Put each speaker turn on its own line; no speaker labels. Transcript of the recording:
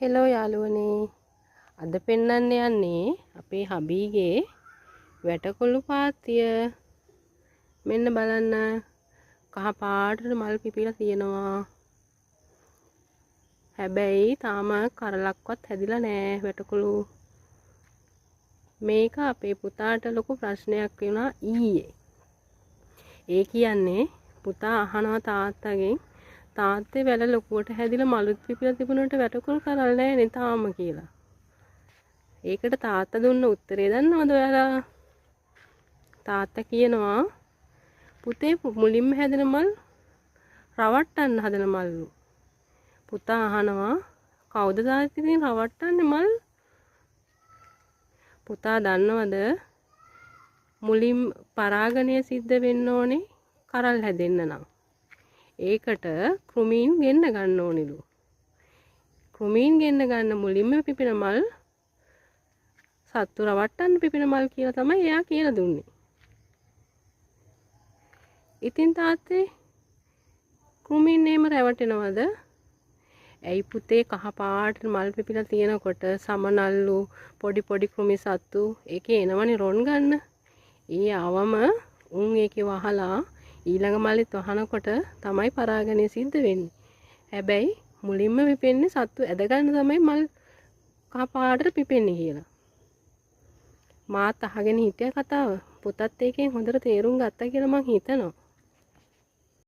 Hello යාළුවනේ අද පෙන්වන්න යන්නේ අපේ හබීගේ වැටකොළු පාත්තිය. මෙන්න බලන්න කහ පාටට මල් පිපිලා තියෙනවා. හැබැයි තාම කරලක්වත් හැදිලා නෑ වැටකොළු. මේක අපේ පුතාට ලොකු ප්‍රශ්නයක් වුණා ඊයේ. ඒ කියන්නේ පුතා අහනවා තාත්තගෙන් තාත්තේ වැල ලොකුවට හැදිලා මලුත් පිපිලා තිබුණාට වැටකොළු කරල් නැහැ නේ තාම කියලා. ඒකට තාත්තා දුන්න උත්තරේ දන්නවද ඔයාලා? තාත්තා කියනවා පුතේ මුලින්ම හැදෙන මල් රවට්ටන්න හදන මල්ලු. පුතා අහනවා කවුද තාත්තා ඉතින් රවට්ටන්නේ මල්? පුතා දන්නවද මුලින් පරාගණය සිද්ධ වෙන්න ඕනේ කරල් හැදෙන්න නම්. ඒකට කෘමීන් ගෙන්න ගන්න ඕනිලු. කෘමීන් ගෙන්න ගන්න මුලින්ම පිපෙන මල් සත්තු රවට්ටන්න පිපෙන මල් කියලා තමයි එයා කියලා දුන්නේ. ඉතින් තාත්තේ කෘමීන් එහෙම රැවටෙනවද? ඇයි පුතේ කහ පාට මල් පිපිලා තියෙනකොට සමනල්ලු පොඩි පොඩි කෘමි සත්තු ඒකේ එනවනේ රොන් ගන්න. ඒ ආවම උන් ඒකේ වහලා ඊළඟ මලෙත් වහනකොට තමයි පරාගණය සිද්ධ වෙන්නේ. හැබැයි මුලින්ම පිපෙන්නේ සත්තු ඇද ගන්න තමයි මල් කහ පාටට පිපෙන්නේ කියලා. මාත් අහගෙන හිටිය කතාව. පුතත් ඒකෙන් හොඳට තේරුම් ගත්තා කියලා මං හිතනවා.